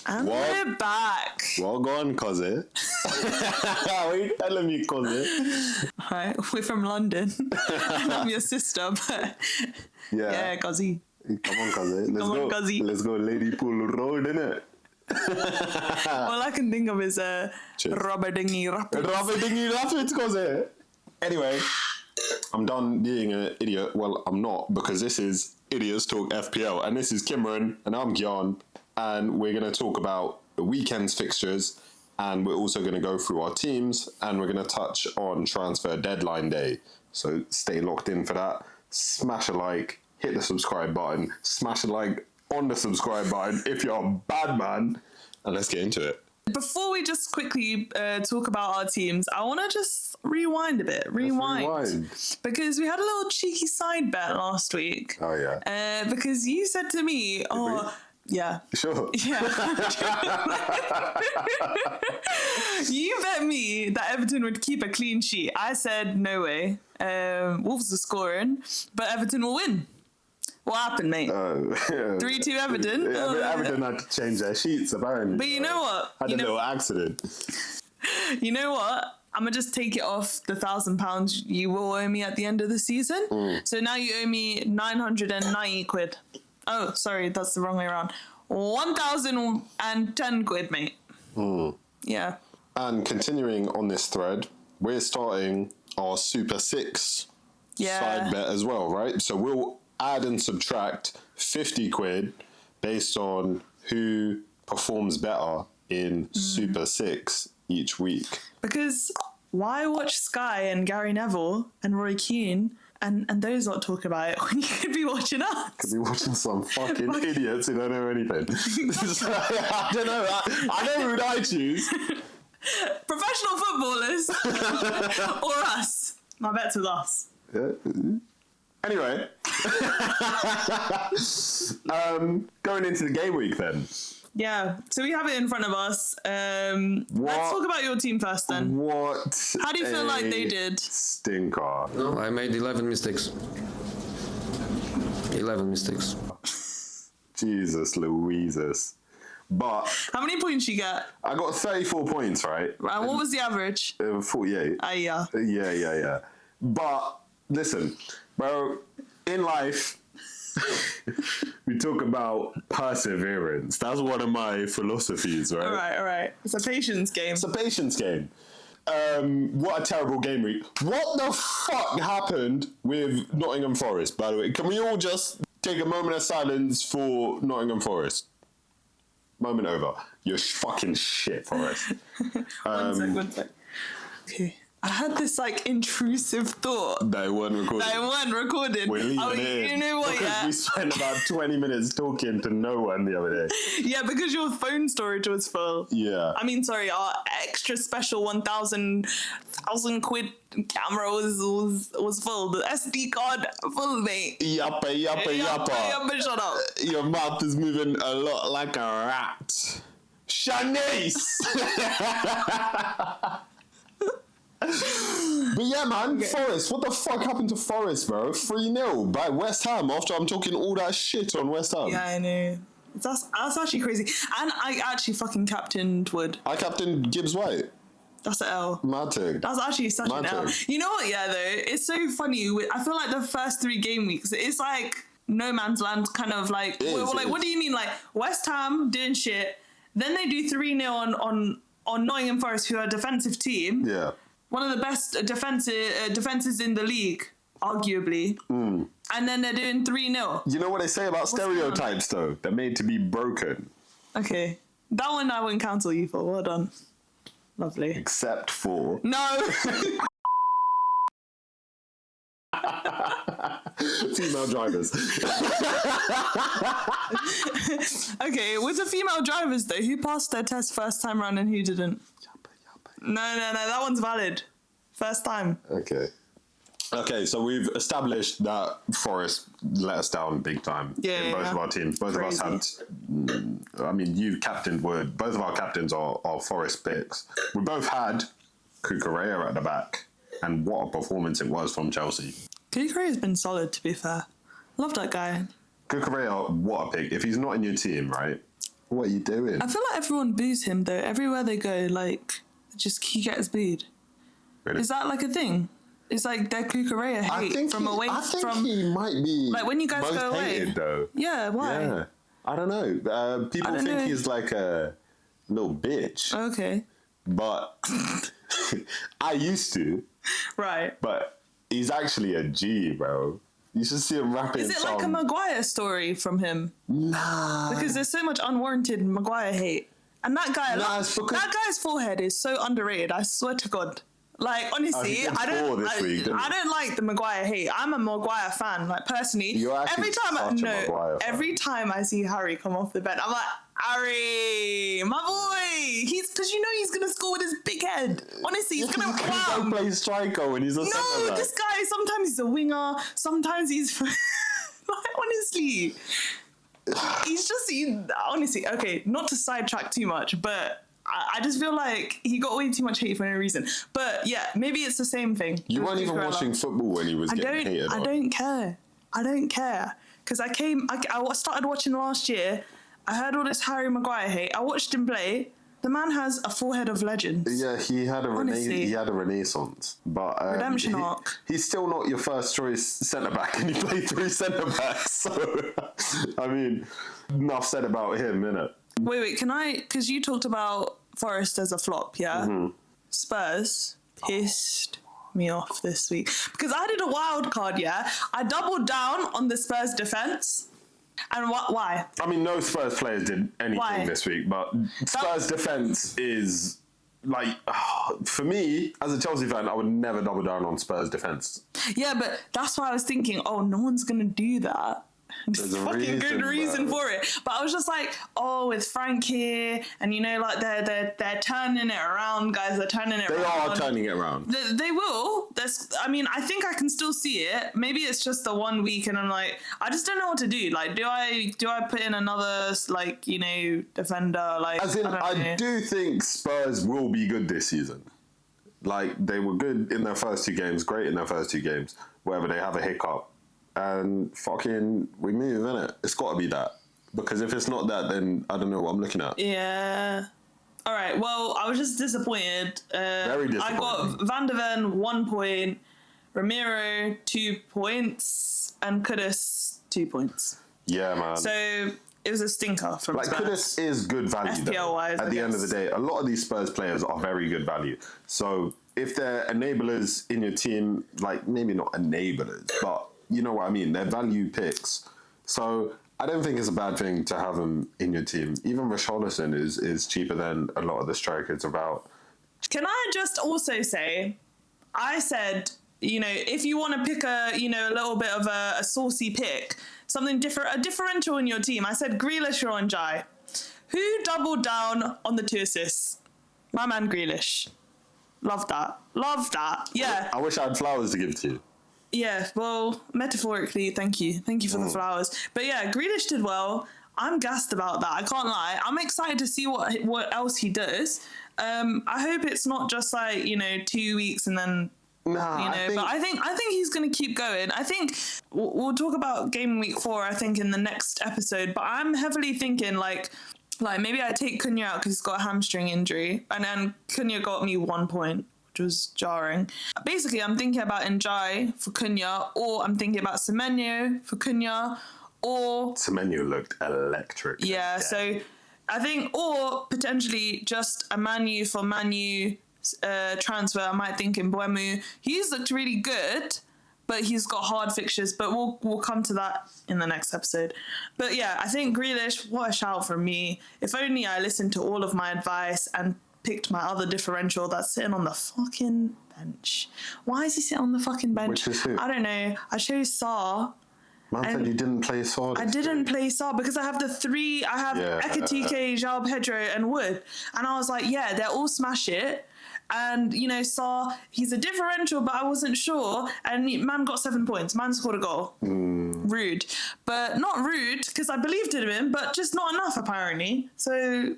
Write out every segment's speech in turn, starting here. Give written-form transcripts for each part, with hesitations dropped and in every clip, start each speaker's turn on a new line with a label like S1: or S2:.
S1: And we're back.
S2: Well gone, Cozzy. What are you telling me, Cozzy?
S1: Right, we're from London. And I'm your sister, but yeah, Cozzy.
S2: Come on, Cozzy.
S1: Come on, Cozzy.
S2: Let's go, Lady Pool Road, innit?
S1: All I can think of is Rubber Dinghy Rapids.
S2: Rubber Dinghy Rapids, Cozzy. Anyway, I'm done being an idiot. Well, I'm not, because this is Idiots Talk FPL, and this is Kimran, and I'm Gyan, and we're going to talk about the weekend's fixtures, and we're also going to go through our teams, and we're going to touch on transfer deadline day. So stay locked in for that. Smash a like, hit the subscribe button, smash a like on the subscribe button if you're a bad man, and let's get into it. Before
S1: we just quickly talk about our teams, I want to just rewind a bit. Rewind. Because we had a little cheeky side bet last week.
S2: Oh, yeah.
S1: Because you said to me, yeah.
S2: Sure.
S1: Yeah. You bet me that Everton would keep a clean sheet. I said, no way. Wolves are scoring, but Everton will win. What happened, mate? 3-2 Everton.
S2: Yeah, Everton had to change their sheets, apparently.
S1: But you know what?
S2: Had a little accident.
S1: You know what? I'm going to just take it off the £1,000 you will owe me at the end of the season. So now you owe me 990 quid. Oh, sorry, that's the wrong way around. 1,010 quid, mate. Yeah.
S2: And continuing on this thread, we're starting our Super 6 side bet as well, right? So we'll add and subtract 50 quid based on who performs better in Super 6 each week.
S1: Because why watch Sky and Gary Neville and Roy Keane and those not talk about it when you could be watching us?
S2: Could be watching some fucking idiots who don't know anything. I don't know. I know who I choose.
S1: Professional footballers or us. My bet's with us.
S2: Yeah. Anyway, going into the game week then.
S1: Yeah, so we have it in front of us. Let's talk about your team first then. How do you feel like they did?
S2: Stinker.
S3: No, I made 11 mistakes. 11 mistakes.
S2: Jesus Louises. But
S1: how many points you get?
S2: I got 34 points, right?
S1: And what was the average?
S2: 48.
S1: Yeah.
S2: Yeah. But listen, bro, in life, we talk about perseverance. That's one of my philosophies, right?
S1: All right. It's a patience game.
S2: What a terrible game week. What the fuck happened with Nottingham Forest, by the way? Can we all just take a moment of silence for Nottingham Forest? Moment over. You're fucking shit, Forest.
S1: One sec. Okay. I had this intrusive thought.
S2: They weren't
S1: recorded.
S2: We're leaving it in.
S1: You know what,
S2: because we spent about 20 minutes talking to no one the other day.
S1: Yeah, because your phone storage was full.
S2: Yeah.
S1: I mean, sorry, our extra special 1,000 quid camera was full. The SD card full, mate.
S2: Yappa.
S1: Shut up.
S2: Your mouth is moving a lot like a rat. Shanice! But yeah, man, okay. Forest. What the fuck happened to Forest, bro? 3-0 by West Ham after I'm talking all that shit on West Ham.
S1: Yeah, I know. That's actually crazy. And I actually fucking captained Wood.
S2: I captained Gibbs White.
S1: That's an L.
S2: Mad thing.
S1: That's actually such an L. You know what, yeah, though? It's so funny. I feel like the first 3 game weeks, it's like no man's land, kind of like... What do you mean? Like, West Ham doing shit, then they do 3-0 on Nottingham Forest, who are a defensive team.
S2: Yeah.
S1: One of the best defenses in the league, arguably. And then they're doing 3-0.
S2: You know what they say about stereotypes, though? They're made to be broken.
S1: Okay. That one I wouldn't cancel you for. Well done. Lovely.
S2: Except for...
S1: No!
S2: Female drivers.
S1: Okay, with the female drivers, though, who passed their test first time round and who didn't? No, that one's valid. First time.
S2: Okay, so we've established that Forest let us down big time in both of our teams. Both of us had... I mean, you've captained Wood. Both of our captains are Forest picks. We both had Cucurella at the back. And what a performance it was from Chelsea.
S1: Cucurella's been solid, to be fair. Love that guy.
S2: Cucurella, what a pick. If he's not in your team, right? What are you doing?
S1: I feel like everyone boos him though. Everywhere they go, like, just he gets booed.
S2: Really?
S1: Is that like a thing? It's like their Kukurea hate from away from.
S2: He might be
S1: like when you guys
S2: most
S1: go away.
S2: hated, though.
S1: Yeah, why?
S2: Yeah, I don't know. People think he's like a little bitch.
S1: Okay.
S2: But I used to.
S1: Right.
S2: But he's actually a G, bro. You should see him rapping.
S1: Is it like a Maguire story from him?
S2: Nah.
S1: Because there's so much unwarranted Maguire hate. And that guy, that guy's forehead is so underrated. I swear to God. Like, honestly, I don't like the Maguire hate. I'm a Maguire fan. Like, personally, every time I see Harry come off the bench, I'm like, Harry, my boy. Because he's gonna score with his big head. Honestly, he's gonna
S2: play Seiko when he's a centre back.
S1: This guy, sometimes he's a winger, sometimes he's like, honestly, honestly, okay, not to sidetrack too much, but I just feel like he got way too much hate for no reason. But yeah, maybe it's the same thing.
S2: You weren't even watching football when he was getting hated on.
S1: I don't care. Because I started watching last year. I heard all this Harry Maguire hate. I watched him play. The man has a forehead of legends.
S2: Yeah, he had a renaissance. But
S1: redemption arc.
S2: He's still not your first choice centre-back, and he played 3 centre-backs. So, I mean, enough said about him, innit?
S1: Wait, because you talked about Forest as a flop, yeah? Mm-hmm. Spurs pissed me off this week. Because I did a wild card, yeah? I doubled down on the Spurs defence. And why?
S2: I mean, no Spurs players did anything this week, but Spurs defence is, like, for me, as a Chelsea fan, I would never double down on Spurs defence.
S1: Yeah, but that's why I was thinking, no one's going to do that. There's a fucking good reason for it. But I was just like, with Frank here, and like they're turning it around, guys. They're turning it around.
S2: They are turning it around.
S1: They will. I think I can still see it. Maybe it's just the 1 week, and I'm like, I just don't know what to do. Like, do I put in another defender? Like,
S2: as in, I do think Spurs will be good this season. Like, they were good in their first 2 games, great in their first 2 games. Wherever they have a hiccup. And fucking, we move, innit? It's got to be that. Because if it's not that, then I don't know what I'm looking at.
S1: Yeah. All right, well, I was just disappointed.
S2: Very disappointed.
S1: I got Van de Ven 1 point, Ramiro 2 points, and Kudus 2 points.
S2: Yeah, man.
S1: So it was a stinker from Spurs.
S2: Kudus is good value,
S1: FPL-wise,
S2: at the end of the day. A lot of these Spurs players are very good value. So if they're enablers in your team, like, maybe not enablers, but you know what I mean, they're value picks. So I don't think it's a bad thing to have them in your team. Even Richarlison is cheaper than a lot of the strikers about.
S1: Can I just also say, I said, if you want to pick a little bit of a saucy pick, something different, a differential in your team, I said Grealish or Njai. Who doubled down on the 2 assists? My man Grealish. Love that. Yeah.
S2: I wish I had flowers to give to you.
S1: Yeah, well, metaphorically, thank you for the flowers. But yeah, Grealish did well. I'm gassed about that. I can't lie. I'm excited to see what else he does. I hope it's not just 2 weeks and then but I think he's going to keep going. I think we'll talk about game week 4. I think in the next episode. But I'm heavily thinking like maybe I take Cunha out because he's got a hamstring injury, and then Cunha got me 1 point. Which was jarring. Basically, I'm thinking about Njai for Cunha, or I'm thinking about Semenyo for Cunha, or...
S2: Semenyo looked electric.
S1: Yeah, so I think, or potentially just a Manu for Manu transfer. I might think Mbeumo. He's looked really good, but he's got hard fixtures, but we'll come to that in the next episode. But yeah, I think Grealish, what a shout from me. If only I listened to all of my advice and picked my other differential that's sitting on the fucking bench. Why is he sitting on the fucking bench?
S2: Which is who?
S1: I don't know. I chose Saar.
S2: Man said you didn't play Saar.
S1: I didn't play Saar because I have the 3. I have Ekitike, João Pedro, and Wood. And I was like, yeah, they're all smash it. And, Saar, he's a differential, but I wasn't sure. And man got 7 points. Man scored a goal. Rude. But not rude, because I believed in him, but just not enough, apparently. So...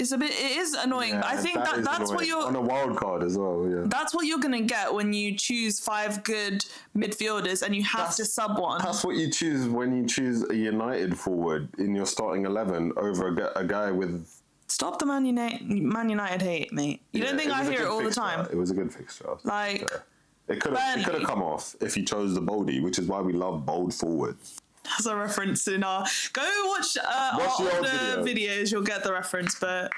S1: It is annoying, but I think that's what you're...
S2: On a wild card as well, yeah.
S1: That's what you're going to get when you choose 5 good midfielders and you have to sub one.
S2: That's what you choose when you choose a United forward in your starting 11 over a guy with...
S1: Stop the Man United hate, mate. You don't think I hear it all the time?
S2: It was a good fixture.
S1: Like...
S2: Yeah. It could have come off if he chose the boldy, which is why we love bold forwards.
S1: That's a reference in our... Go watch our older videos, you'll get the reference, but...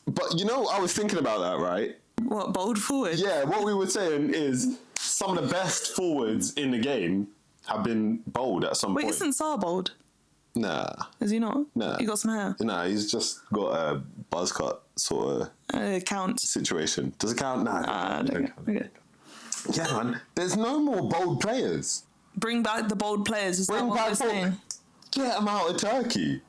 S2: But, you know, I was thinking about that, right?
S1: What, bold forward?
S2: Yeah, what we were saying is some of the best forwards in the game have been bold at some point.
S1: Wait, isn't Salah bold?
S2: Nah.
S1: Is he not?
S2: Nah.
S1: He got some hair?
S2: Nah, he's just got a buzz cut sort of...
S1: count.
S2: situation. Does it count? Nah.
S1: Okay.
S2: Yeah, man. There's no more bold players.
S1: Bring back the bold players. Is that what we're saying?
S2: Get them out of Turkey.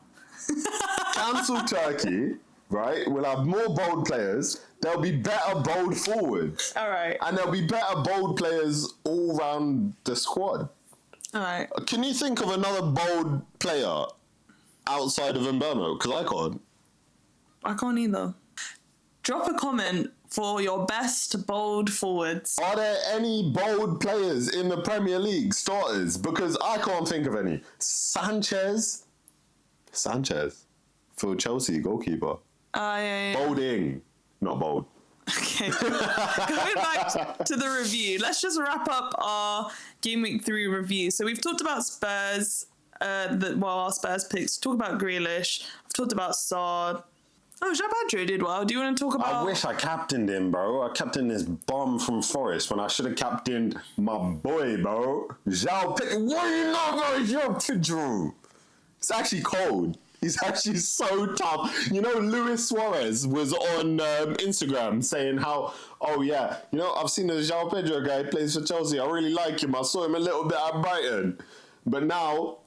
S2: Cancel Turkey, right? We'll have more bold players. There'll be better bold forwards.
S1: All right.
S2: And there'll be better bold players all round the squad.
S1: All right.
S2: Can you think of another bold player outside of Mbeumo? Because I can't.
S1: I can't either. Drop a comment for your best bold forwards.
S2: Are there any bold players in the Premier League starters? Because I can't think of any. Sanchez for Chelsea goalkeeper.
S1: Yeah.
S2: Bolding, not bold.
S1: Okay. Going back to the review, let's just wrap up our Gameweek 3 review. So we've talked about Spurs, our Spurs picks. Talked about Grealish. I've talked about Saad. Oh, João Pedro did well. Do you want to talk about...
S2: I wish I captained him, bro. I captained this bum from Forest when I should have captained my boy, bro. João Pedro. What do you know about João Pedro? It's actually cold. He's actually so tough. You know, Luis Suarez was on Instagram saying how, oh yeah, you know, I've seen the João Pedro guy plays for Chelsea. I really like him. I saw him a little bit at Brighton. But now,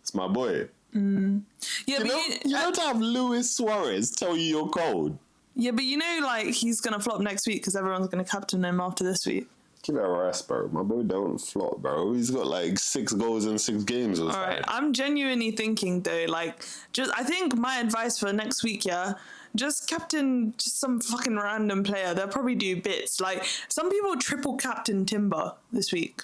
S2: it's my boy.
S1: Yeah,
S2: you know to have Luis Suarez tell you you're cold.
S1: Yeah, but you know, like, he's going to flop next week because everyone's going to captain him after this week.
S2: Give it a rest, bro. My boy don't flop, bro. He's got like 6 goals in 6 games or something.
S1: All right, I'm genuinely thinking though, like, I think my advice for next week, just captain just some fucking random player. They'll probably do bits. Like, some people triple captain Timber this week.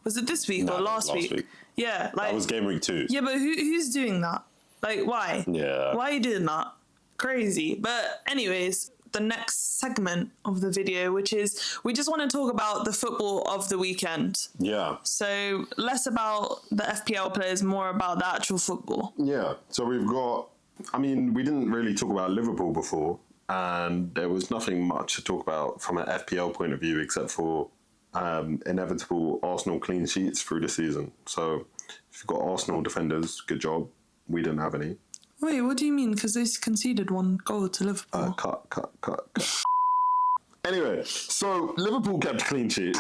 S1: Was it this week or last week? Yeah, like,
S2: that was game week 2.
S1: Yeah, but who's doing that? Like, why?
S2: Yeah.
S1: Why are you doing that? Crazy. But anyways, the next segment of the video, which is we just want to talk about the football of the weekend.
S2: Yeah.
S1: So less about the FPL players, more about the actual football.
S2: Yeah. So we've got, I mean, we didn't really talk about Liverpool before, and there was nothing much to talk about from an FPL point of view except for inevitable Arsenal clean sheets through the season. So if you've got Arsenal defenders, good job. We didn't have any.
S1: Wait, what do you mean? Because they conceded 1 goal to Liverpool.
S2: Cut. Anyway, so Liverpool kept clean sheet.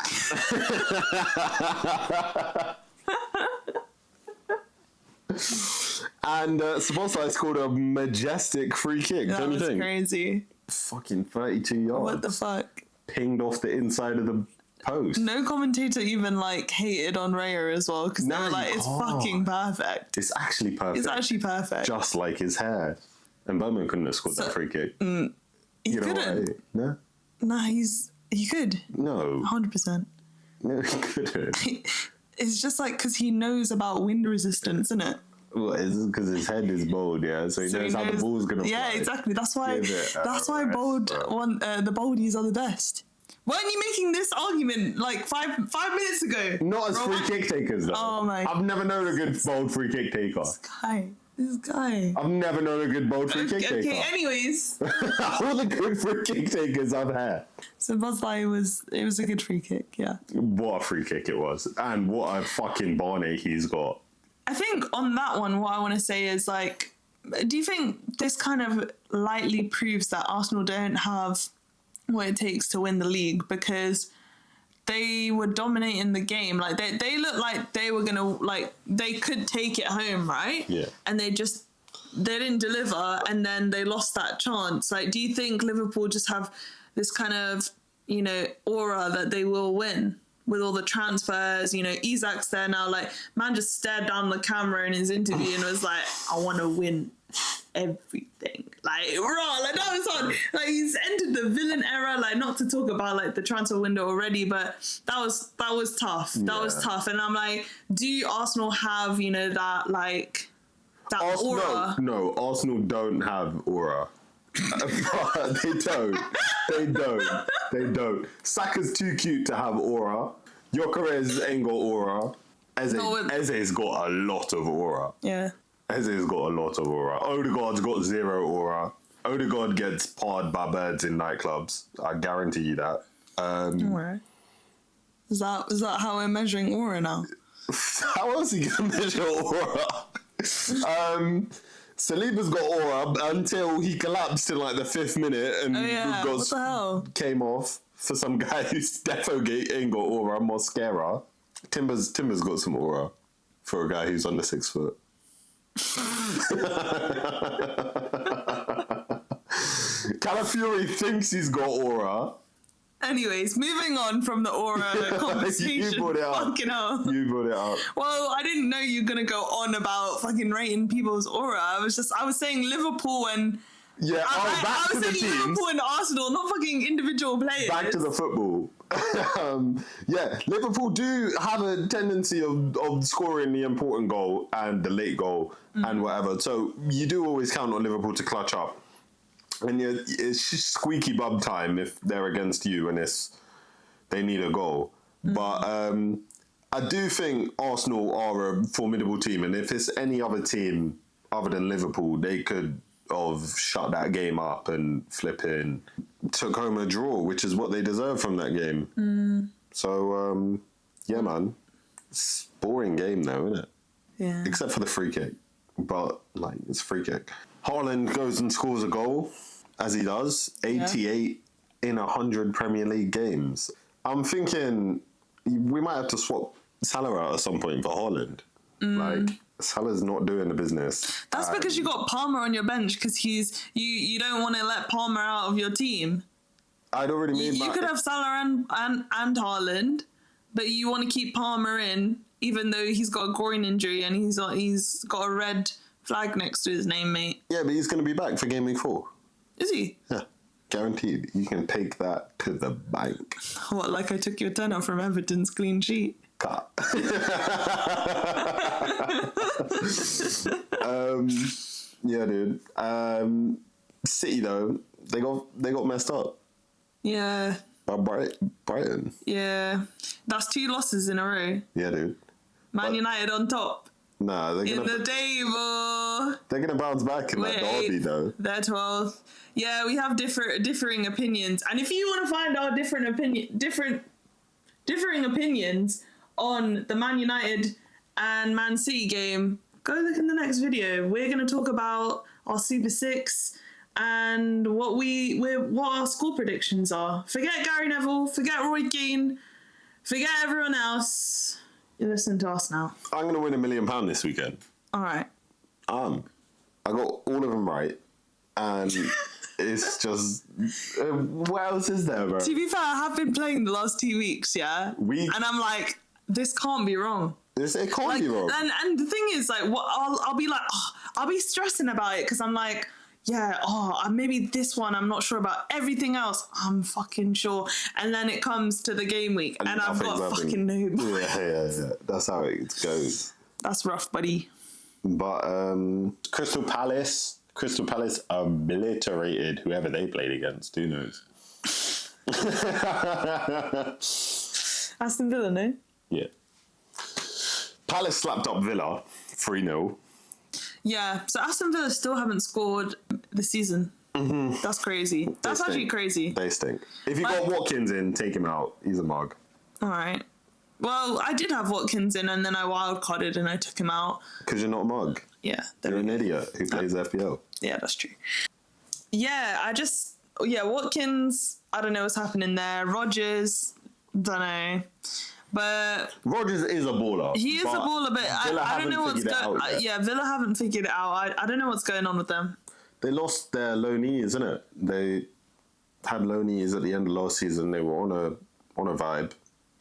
S2: And Sabosai scored a majestic free kick, don't you think?
S1: That was crazy.
S2: Fucking 32 yards.
S1: What the fuck?
S2: Pinged off the inside of the post.
S1: No commentator even like hated on Raya as well because they were like, it's fucking perfect.
S2: It's actually perfect. Just like his hair. And Bowman couldn't have scored that free kick.
S1: He couldn't.
S2: No?
S1: Nah, he could.
S2: No.
S1: 100%.
S2: No, he couldn't.
S1: It's just like because he knows about wind resistance, isn't it?
S2: Well, it's because his head is bold, yeah. So he knows how the ball's gonna fly.
S1: Yeah, exactly. That's why. The boldies are the best. Weren't you making this argument like five minutes ago?
S2: Not as free kick takers, though.
S1: Oh my!
S2: I've never known a good bold free kick taker.
S1: This guy.
S2: I've never known a good bold free kick taker.
S1: Okay, anyways.
S2: All the good free kick takers I've had.
S1: So Bosley was a good free kick, yeah.
S2: What a free kick it was. And what a fucking Barney he's got.
S1: I think on that one, what I want to say is, like, do you think this kind of lightly proves that Arsenal don't have what it takes to win the league? Because they were dominating the game. Like, they looked like they were going to, like, they could take it home, right?
S2: Yeah.
S1: And they didn't deliver, and then they lost that chance. Like, do you think Liverpool just have this kind of, you know, aura that they will win? With all the transfers, you know, Isak's there now. Like, man just stared down the camera in his interview and was like, I want to win everything. Like, raw, like that was on. Like he's entered the villain era. Like not to talk about like the transfer window already, but that was tough. That was tough. And I'm like, do Arsenal have that like that aura?
S2: No, Arsenal don't have aura. They don't. Saka's too cute to have aura. Gyökeres ain't got aura. Eze's got a lot of aura.
S1: Yeah.
S2: Eze's got a lot of aura. Odegaard's got zero aura. Odegaard gets pawed by birds in nightclubs. I guarantee you that.
S1: Right. Is that how we're measuring aura now?
S2: How else are you gonna measure aura? Saliba's got aura until he collapsed in like the 5th minute and
S1: what the hell?
S2: Came off for some guy who's defo ain't got aura, mascara. Timber's got some aura for a guy who's under 6 foot. Calafiori thinks he's got aura.
S1: Anyways, moving on from the aura conversation.
S2: You brought it up.
S1: Fucking hell.
S2: You brought it up.
S1: Well, I didn't know you were going to go on about fucking rating people's aura. I was saying Liverpool and...
S2: Yeah,
S1: I was saying
S2: teams.
S1: Liverpool and Arsenal, not fucking individual players.
S2: Back to the football. Liverpool do have a tendency of scoring the important goal and the late goal and whatever. So you do always count on Liverpool to clutch up. And it's just squeaky bum time if they're against you and they need a goal. But I do think Arsenal are a formidable team. And if it's any other team other than Liverpool, they could have shut that game up and flipping took home a draw, which is what they deserve from that game. So, man, it's a boring game though, isn't it?
S1: Yeah.
S2: Except for the free kick. But, it's a free kick. Haaland goes and scores a goal, as he does, 88 in 100 Premier League games. I'm thinking we might have to swap Salah out at some point for Haaland. Salah's not doing the business.
S1: That's because you got Palmer on your bench because you don't want to let Palmer out of your team.
S2: I'd already made
S1: You could have Salah and Haaland, but you want to keep Palmer in, even though he's got a groin injury and he's got a red flag next to his name, mate.
S2: Yeah, but he's going to be back for Gameweek 4.
S1: Is he?
S2: Yeah, guaranteed. You can take that to the bank.
S1: What, like I took your tenner from Everton's clean sheet?
S2: Cut. Yeah, dude. City though, they got messed up.
S1: Yeah.
S2: By Brighton.
S1: Yeah. That's 2 losses in a row.
S2: Yeah, dude.
S1: Man United on top.
S2: Nah, they're
S1: in the table.
S2: They're gonna bounce back in that derby though.
S1: They're 12th. Yeah, we have differing opinions, and if you want to find our differing opinions on the Man United and Man City game, go look in the next video. We're going to talk about our Super 6 and what our score predictions are. Forget Gary Neville, forget Roy Keane, forget everyone else. You're listening to us now.
S2: I'm going to win £1 million this weekend.
S1: All right.
S2: I got all of them right, and it's just what else is there, bro?
S1: To be fair, I have been playing the last 2 weeks, yeah, and I'm like, this can't be wrong.
S2: It can't be wrong.
S1: And the thing is, like, what I'll be like, I'll be stressing about it because I'm like, maybe this one I'm not sure about. Everything else I'm fucking sure. And then it comes to the game week, and I've got fucking no.
S2: Yeah. That's how it goes.
S1: That's rough, buddy. But
S2: Crystal Palace obliterated whoever they played against. Who knows?
S1: Aston Villa, no?
S2: Yeah. Palace slapped up Villa 3-0.
S1: Yeah, so Aston Villa still haven't scored this season. Mm-hmm. That's crazy. That's actually crazy.
S2: They stink. If you got Watkins in, take him out. He's a mug.
S1: All right. Well, I did have Watkins in, and then I wildcarded and I took him out.
S2: Because you're not a mug.
S1: Yeah.
S2: You're an idiot who plays FPL.
S1: Yeah, that's true. Yeah, Watkins, I don't know what's happening there. Rodgers, don't know. But
S2: Rodgers is a baller.
S1: He is a baller, but I don't know what's going on. Yeah, Villa haven't figured it out. I don't know what's going on with them.
S2: They lost their low knees, isn't it? They had low knees at the end of last season. They were on a vibe.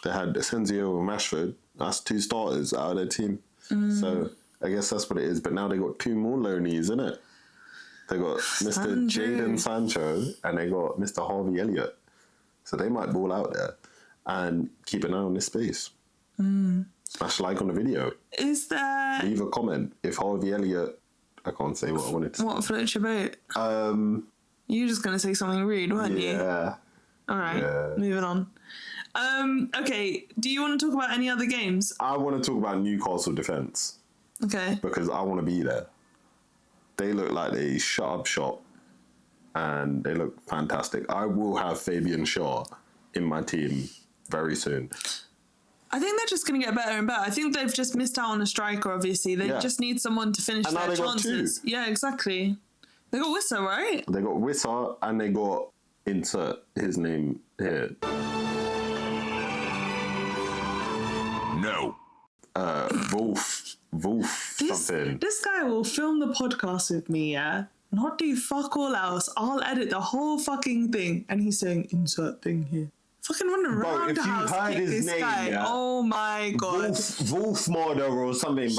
S2: They had Asensio and Rashford. That's 2 starters out of their team. So I guess that's what it is. But now they got 2 more low knees, isn't it? They got Mr. Jadon Sancho and they got Mr. Harvey Elliott. So they might ball out there and keep an eye on this space. Smash a like on the video.
S1: Is there...
S2: Leave a comment. If Harvey Elliott... I can't say what I wanted to say.
S1: What floats your boat? You were just going to say something rude, weren't you?
S2: Yeah.
S1: All right, moving on. Okay, do you want to talk about any other games?
S2: I want to talk about Newcastle Defence.
S1: Okay.
S2: Because I want to be there. They look like they shut up shop and they look fantastic. I will have Fabian Shaw in my team very soon.
S1: I think they're just going to get better and better. I think they've just missed out on a striker, obviously. They just need someone to finish their chances. Yeah, exactly. They got Wissa, right? They got
S2: Wissa and they got, insert his name here. No. Wolf something.
S1: This guy will film the podcast with me, yeah? Not do fuck all else. I'll edit the whole fucking thing. And he's saying, insert thing here. Fucking want to roundhouse kick this name, guy. Yeah? Oh my God.
S2: Wolf Murder or something.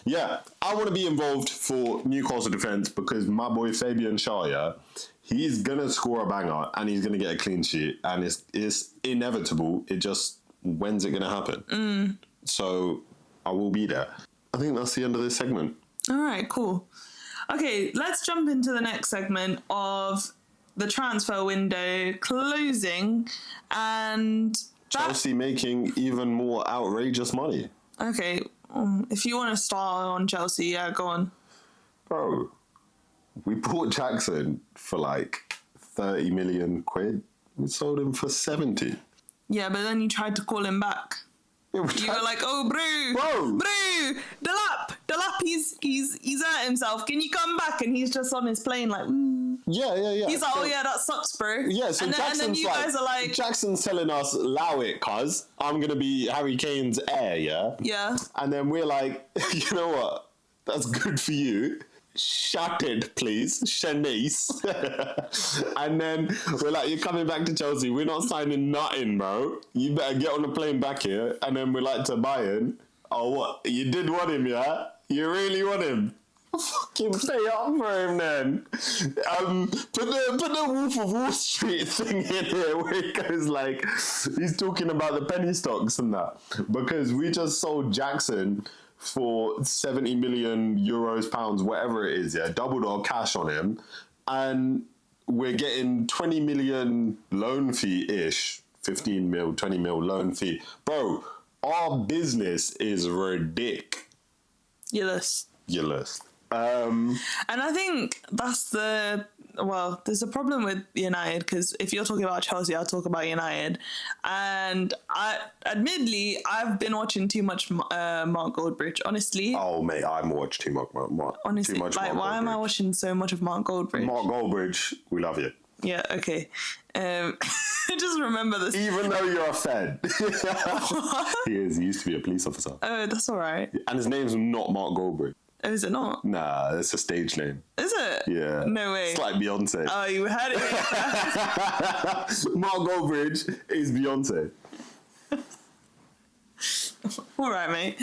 S2: Yeah, I want to be involved for Newcastle Defence because my boy Fabian Shaw, yeah, he's going to score a banger and he's going to get a clean sheet. And it's inevitable. It just, when's it going to happen? So I will be there. I think that's the end of this segment.
S1: All right, cool. Okay, let's jump into the next segment of the transfer window closing and...
S2: Chelsea making even more outrageous money.
S1: Okay, if you want to start on Chelsea, yeah, go on.
S2: Bro, we bought Jackson for like 30 million quid. We sold him for 70.
S1: Yeah, but then you tried to call him back. You were like, oh, bro, Delap, he's hurt himself. Can you come back? And he's just on his plane, like,
S2: Yeah.
S1: He's like, oh yeah, that sucks, bro.
S2: Yeah, so
S1: and then you guys are like,
S2: Jackson's telling us, allow it, cuz I'm gonna be Harry Kane's heir, yeah.
S1: Yeah.
S2: And then we're like, you know what? That's good for you. Shut it, please. Shanice. And then we're like, you're coming back to Chelsea. We're not signing nothing, bro. You better get on the plane back here. And then we're like to Bayern. Oh, what? You did want him, yeah? You really want him? Fucking pay up for him then. Put the Wolf of Wall Street thing in here where he goes like, he's talking about the penny stocks and that. Because we just sold Jackson for 70 million euros, pounds, whatever it is, yeah, doubled our cash on him, and we're getting 20 million loan fee-ish, 15 mil, 20 mil loan fee. Bro, our business is ridiculous. And
S1: I think that's there's a problem with United because if you're talking about Chelsea, I'll talk about United. And I've been watching too much Mark Goldbridge, honestly.
S2: Oh, mate, I'm watching too much Mark.
S1: Honestly,
S2: too much
S1: like, why am I watching so much of Mark Goldbridge?
S2: Mark Goldbridge, we love you.
S1: Yeah, okay. Just remember this.
S2: Even though you're a Fed. He used to be a police officer.
S1: Oh, that's all right.
S2: And his name's not Mark Goldbridge.
S1: Oh, is it not?
S2: Nah, it's a stage name.
S1: Is it?
S2: Yeah.
S1: No way.
S2: It's like Beyonce.
S1: Oh, you heard it.
S2: Mark Goldbridge is Beyonce.
S1: All right, mate.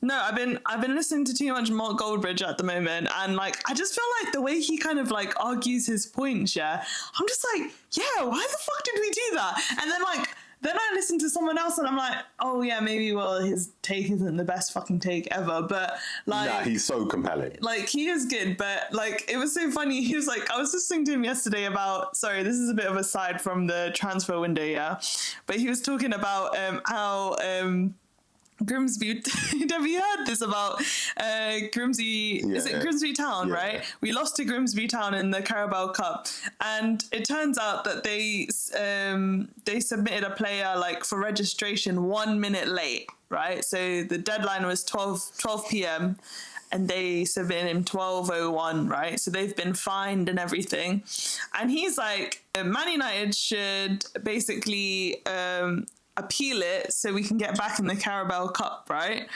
S1: No, I've been listening to too much Mark Goldbridge at the moment, and like I just feel like the way he kind of like argues his points. Yeah, I'm just like, yeah, why the fuck did we do that? And then I listen to someone else and I'm like, oh yeah, maybe his take isn't the best fucking take ever, but like,
S2: nah, he's so compelling.
S1: Like he is good, but like it was so funny. He was like, I was listening to him yesterday about, sorry, this is a bit of a side from the transfer window, yeah, but he was talking about how Grimsby, have you heard this about Grimsby?
S2: Yeah,
S1: is it Grimsby Town,
S2: yeah.
S1: Right? We lost to Grimsby Town in the Carabao Cup, and it turns out that they submitted a player like for registration 1 minute late, right? So the deadline was 12 p.m. and they submitted him 12:01, right? So they've been fined and everything, and he's like, Man United should basically appeal it so we can get back in the Carabao Cup, right?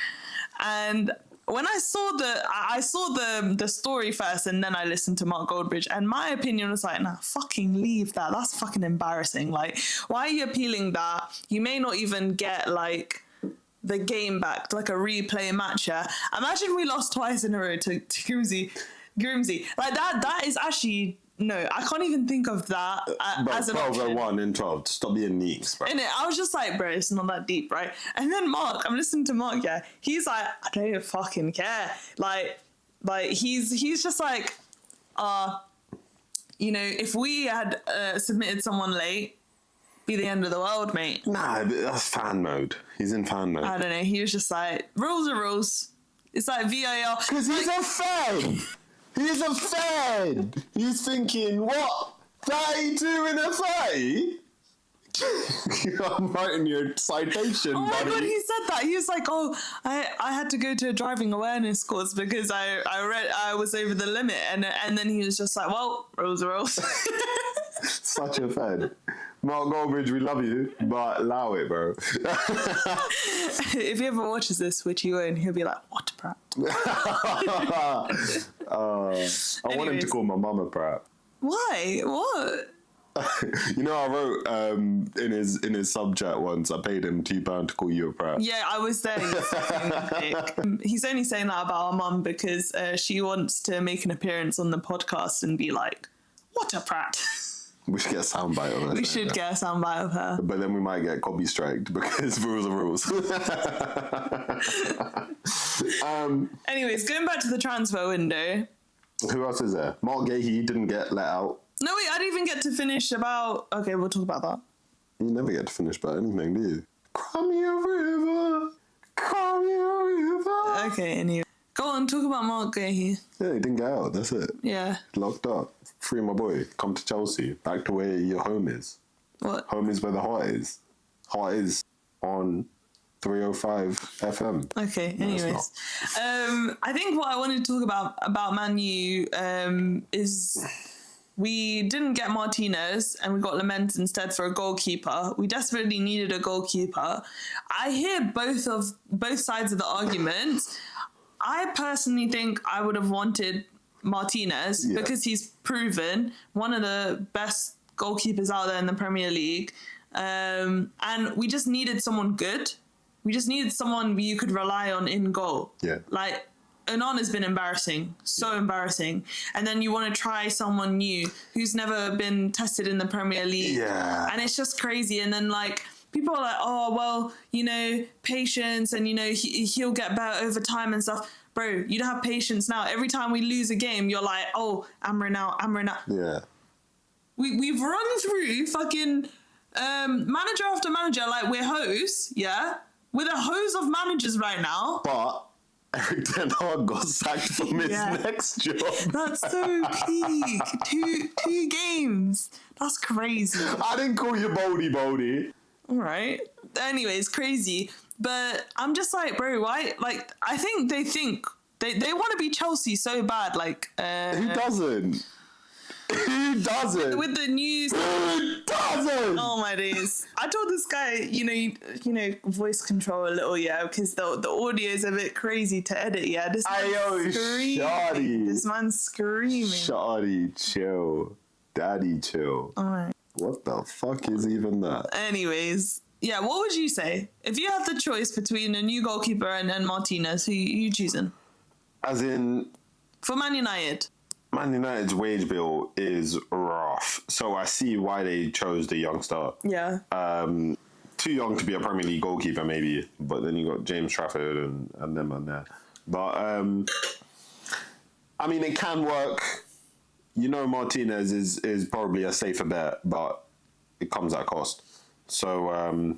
S1: And when I saw the story first, and then I listened to Mark Goldbridge, and my opinion was like, nah, fucking leave that. That's fucking embarrassing. Like, why are you appealing that? You may not even get like the game back, like a replay match. Yeah? Imagine we lost twice in a row to Grimsby. Grimsy. Like that is actually, no, I can't even think of that as an option.
S2: 12-01 in 12. Stop being neeks, bro.
S1: Innit? I was just like, bro, it's not that deep, right? And then Mark, I'm listening to Mark, yeah. He's like, I don't even fucking care. Like he's just like, you know, if we had submitted someone late, be the end of the world, mate.
S2: Nah, but that's fan mode. He's in fan mode.
S1: I don't know. He was just like, rules are rules. It's like VAR.
S2: Because he's a fan. He's a fan. He's thinking, what? 32 in a 30? I'm writing your citation,
S1: oh
S2: buddy.
S1: my God, he said that. He was like, oh, I had to go to a driving awareness course because I was over the limit. And then he was just like, well, rules are rules.
S2: Such a fan. Mark Goldbridge, we love you, but allow it, bro.
S1: If he ever watches this, which he won't, he'll be like, what a prat.
S2: I want him to call my mum a prat.
S1: Why? What?
S2: You know, I wrote in his sub chat once, I paid him £2 to call you a prat.
S1: Yeah, I was there. He's only saying that about our mum because she wants to make an appearance on the podcast and be like, what a prat.
S2: We should get a soundbite of her.
S1: We should get a soundbite of her.
S2: But then we might get copy striked because rules are rules.
S1: Anyways, going back to the transfer window.
S2: Who else is there? Mark Gahey didn't get let out.
S1: No, wait, I didn't even get to finish about... Okay, we'll talk about that.
S2: You never get to finish about anything, do you? Cry me a river, cry me a river.
S1: Okay, anyway. Go on, talk about Mark Gahey.
S2: Yeah, he didn't get out, that's it.
S1: Yeah.
S2: Locked up. Free my boy. Come to Chelsea. Back to where your home is.
S1: What?
S2: Home is where the heart is. Heart is on 305 FM.
S1: Okay,
S2: No,
S1: anyways. I think what I wanted to talk about Man U is we didn't get Martinez and we got Lament instead for a goalkeeper. We desperately needed a goalkeeper. I hear both sides of the argument. I personally think I would have wanted Martinez because he's proven one of the best goalkeepers out there in the Premier League. And we just needed someone good. We just needed someone you could rely on in goal.
S2: Yeah.
S1: Like, Onana's been embarrassing. So embarrassing. And then you want to try someone new who's never been tested in the Premier League.
S2: Yeah.
S1: And it's just crazy. And then, like, people are like, oh, well, you know, patience and, you know, he'll get better over time and stuff. Bro, you don't have patience now. Every time we lose a game, you're like, oh, Amrin out.
S2: Yeah.
S1: We've run through fucking manager after manager like we're hosts, yeah? We're the hose of managers right now.
S2: But Eric Ten Hag got sacked from his next job.
S1: That's so peak. Two games. That's crazy.
S2: I didn't call you Boldy.
S1: All right. Anyways, crazy. But I'm just like, bro, why? Like, I think they want to be Chelsea so bad. Like,
S2: who doesn't? Who doesn't?
S1: With the news.
S2: Who doesn't?
S1: Oh my days! I told this guy, you know, voice control a little, yeah, because the audio is a bit crazy to edit, yeah. This man's screaming.
S2: Shawty.
S1: This man's screaming.
S2: Shawty, chill. Daddy, chill.
S1: All right.
S2: What the fuck is even that?
S1: Anyways, yeah, what would you say if you had the choice between a new goalkeeper and Martinez? Who you choosing?
S2: As in,
S1: for Man United.
S2: Man United's wage bill is rough, so I see why they chose the youngster.
S1: Yeah.
S2: Too young to be a Premier League goalkeeper, maybe, but then you got James Trafford and them on there. But I mean, it can work. You know, Martinez is probably a safer bet, but it comes at a cost. So,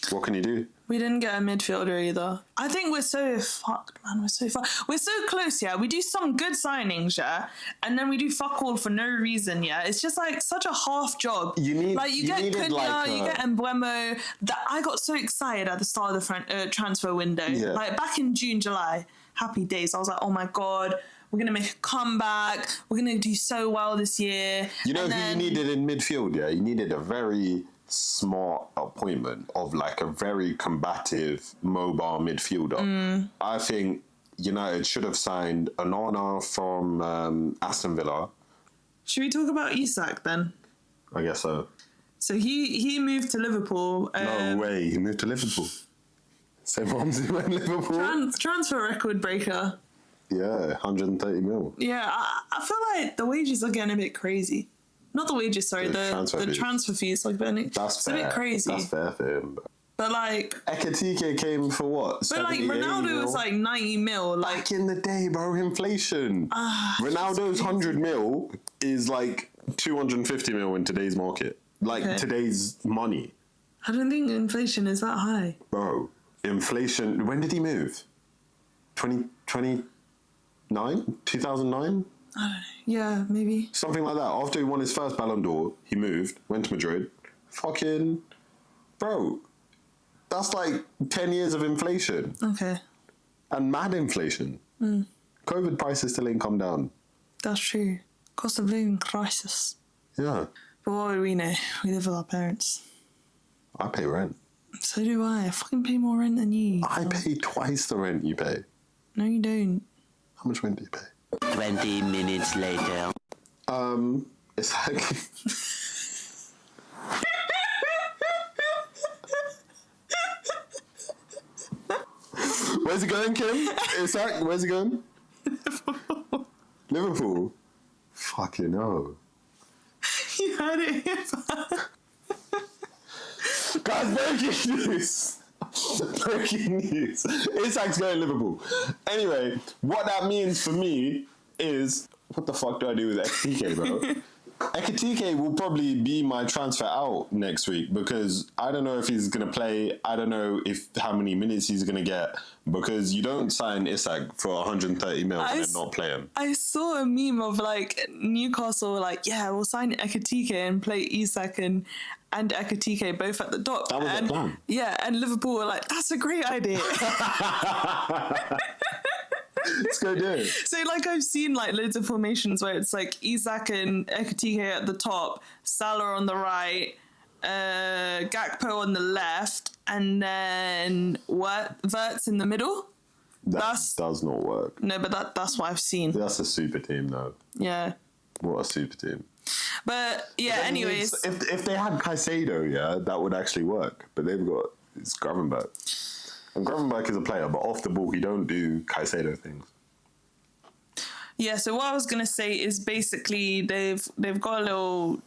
S2: what can you do?
S1: We didn't get a midfielder either. I think we're so fucked, man. We're so fucked. We're so close, yeah. We do some good signings, yeah, and then we do fuck all for no reason, yeah. It's just like such a half job.
S2: You
S1: get Cunha,
S2: like
S1: you get Mbeumo. That I got so excited at the start of the transfer window, like back in June, July. Happy days. I was like, oh my god. We're going to make a comeback. We're going to do so well this year.
S2: You know who you needed in midfield, yeah? You needed a very smart appointment of like a very combative, mobile midfielder. I think United should have signed Onana from Aston Villa.
S1: Should we talk about Isak then?
S2: I guess so.
S1: So he moved to Liverpool.
S2: No way, he moved to Liverpool. Same Ramsey went Liverpool.
S1: Transfer record breaker.
S2: Yeah, 130 mil.
S1: Yeah, I feel like the wages are getting a bit crazy. Not the wages, sorry, the transfer fees. Like,
S2: that's
S1: it's
S2: fair.
S1: A bit crazy.
S2: That's fair for him.
S1: But like,
S2: Ekitike came for what?
S1: But like, Ronaldo was like 90 mil. Like,
S2: back in the day, bro, inflation. Ronaldo's 100 mil is like 250 mil in today's market. Like today's money.
S1: I don't think inflation is that high.
S2: Bro, inflation. When did he move? 2009? 2009?
S1: I don't know. Yeah, maybe.
S2: Something like that. After he won his first Ballon d'Or, he moved, went to Madrid. Fucking, bro, that's like 10 years of inflation.
S1: Okay.
S2: And mad inflation. COVID prices still ain't come down.
S1: That's true. Cost of living crisis.
S2: Yeah.
S1: But what would we know? We live with our parents.
S2: I pay rent.
S1: So do I. I fucking pay more rent than you.
S2: I pay twice the rent you pay.
S1: No, you don't.
S2: How much rent do you pay?
S4: 20 minutes later.
S2: It's like... Where's it going, Kim? Isak, where's it going? Liverpool. Fucking hell.
S1: You heard it here.
S2: Guys, breaking news. Breaking news. Isak's going Liverpool. Anyway, what that means for me is, what the fuck do I do with Ekitike, bro? Ekitike will probably be my transfer out next week because I don't know if he's going to play. I don't know how many minutes he's going to get because you don't sign Isak for 130 mil and then not play him.
S1: I saw a meme of like Newcastle like, yeah, we'll sign Ekitike and play Isak and Ekitike both at the top.
S2: That was the plan.
S1: Yeah, and Liverpool were like, that's a great idea.
S2: Let's go do it.
S1: So like I've seen like loads of formations where it's like Isak and Ekitike at the top, Salah on the right, Gakpo on the left, and then Wirtz in the middle.
S2: That does not work.
S1: No, but that's what I've seen.
S2: That's a super team though.
S1: Yeah.
S2: What a super team.
S1: But yeah, anyways.
S2: If they had Caicedo, yeah, that would actually work. But they've got Gravenberch. And Gravenberch is a player, but off the ball, he don't do Caicedo things.
S1: Yeah, so what I was going to say is basically they've got a little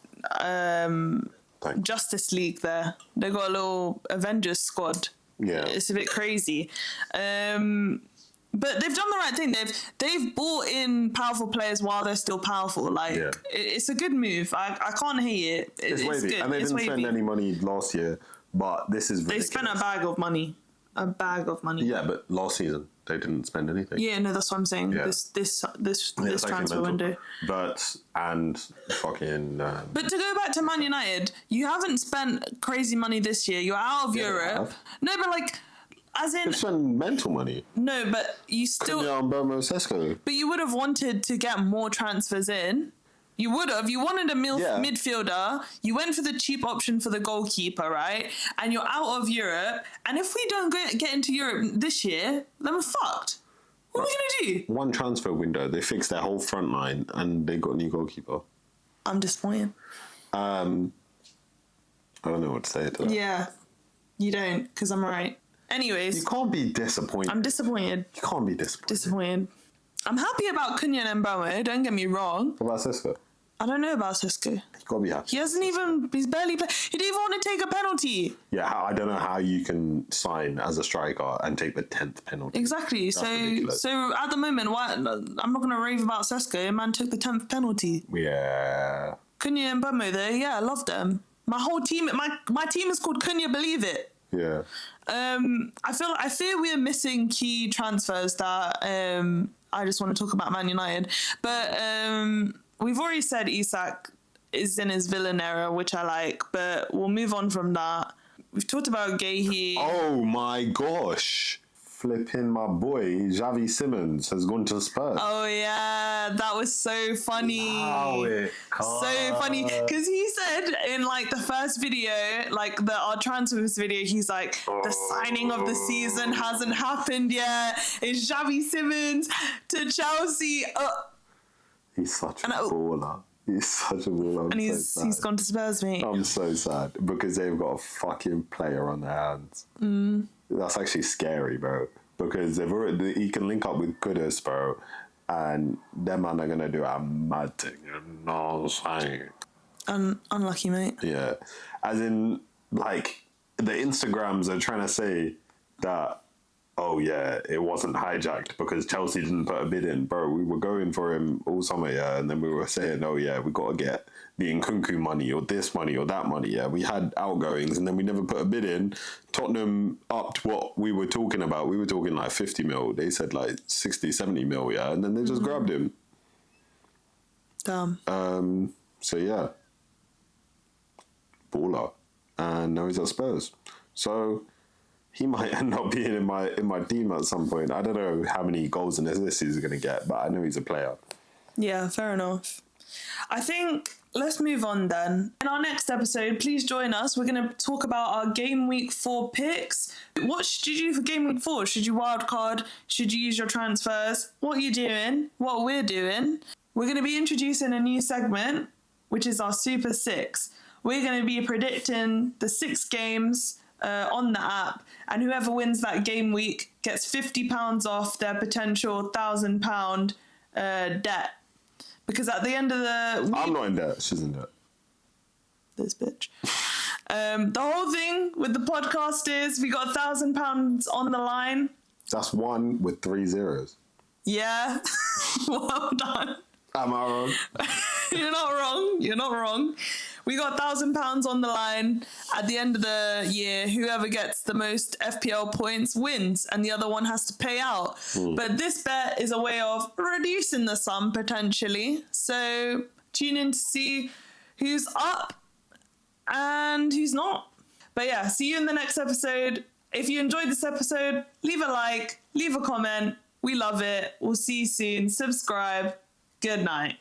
S1: Justice League there. They've got a little Avengers squad.
S2: Yeah.
S1: It's a bit crazy. But they've done the right thing. They've bought in powerful players while they're still powerful. Like, it's a good move. I can't hate it.
S2: It's wavy.
S1: Good.
S2: And they didn't spend any money last year, but this is ridiculous.
S1: They spent a bag of money.
S2: Yeah, but last season they didn't spend anything.
S1: Yeah, no, that's what I'm saying.
S2: Yeah.
S1: This transfer window.
S2: But fucking.
S1: But to go back to Man United, you haven't spent crazy money this year. You're out of Europe. No, but like, as in.
S2: They've spent mental money.
S1: No, but you still.
S2: Mbeumo, Seiko.
S1: But you would have wanted to get more transfers in. You would have. You wanted a midfielder. You went for the cheap option for the goalkeeper, right? And you're out of Europe. And if we don't get into Europe this year, then we're fucked. What are we going to do?
S2: One transfer window, they fixed their whole front line and they got a new goalkeeper.
S1: I'm disappointed.
S2: I don't know what to say to that.
S1: Yeah, you don't, because I'm right. Anyways.
S2: You can't be disappointed.
S1: I'm disappointed.
S2: You can't be disappointed.
S1: I'm happy about Cunha and Mbeumo, don't get me wrong.
S2: What about Seiko?
S1: I don't know about Seiko.
S2: You gotta be happy.
S1: He's barely played. He didn't even want to take a penalty.
S2: Yeah, I don't know how you can sign as a striker and take the 10th penalty.
S1: Exactly.
S2: That's ridiculous.
S1: So at the moment, I'm not going to rave about Seiko. Man took the 10th penalty.
S2: Yeah.
S1: Cunha and Mbeumo though, yeah, I love them. My whole team, my team is called Cunha, believe it.
S2: Yeah.
S1: I feel we're missing key transfers that I just want to talk about Man United. But we've already said Isak is in his villain era, which I like, but we'll move on from that. We've talked about Gahey.
S2: Oh my gosh. Flipping my boy, Xavi Simons has gone to Spurs.
S1: Oh yeah, that was so funny.
S2: So
S1: funny, because he said in like the first video, like our transfers video, he's like, the signing of the season hasn't happened yet. It's Xavi Simons to Chelsea.
S2: He's such a baller. He's such a baller.
S1: And he's gone to Spurs, mate.
S2: I'm so sad because they've got a fucking player on their hands. That's actually scary, bro. because he can link up with Kudus, bro, and them man are gonna do a mad thing. You know what I'm saying?
S1: Unlucky, mate.
S2: Yeah, as in, like, the Instagrams are trying to say that, oh yeah, it wasn't hijacked because Chelsea didn't put a bid in. Bro, we were going for him all summer, yeah, and then we were saying, oh yeah, we got to get the Nkunku money or this money or that money, yeah. We had outgoings and then we never put a bid in. Tottenham upped what we were talking about. We were talking like 50 mil. They said like 60, 70 mil, yeah, and then they just grabbed him.
S1: Damn.
S2: So yeah. Baller. And now he's at Spurs. So he might end up being in my team at some point. I don't know how many goals and assists he's going to get, but I know he's a player.
S1: Yeah, fair enough. I think let's move on then. In our next episode, please join us. We're going to talk about our Game Week 4 picks. What should you do for Game Week 4? Should you wildcard? Should you use your transfers? What are you doing? What we're doing? We're going to be introducing a new segment, which is our Super 6. We're going to be predicting the 6 games on the app, and whoever wins that game week gets £50 off their potential £1,000 debt. Because at the end of the week...
S2: I'm not in debt. She's in debt.
S1: This bitch. The whole thing with the podcast is we got £1,000 on the line.
S2: That's 1 with 3 zeros.
S1: Yeah. Well done.
S2: Am I wrong?
S1: You're not wrong. You're not wrong. We got £1,000 on the line at the end of the year. Whoever gets the most FPL points wins, and the other one has to pay out. But this bet is a way of reducing the sum potentially. So tune in to see who's up and who's not. But yeah, see you in the next episode. If you enjoyed this episode, leave a like, leave a comment. We love it. We'll see you soon. Subscribe. Good night.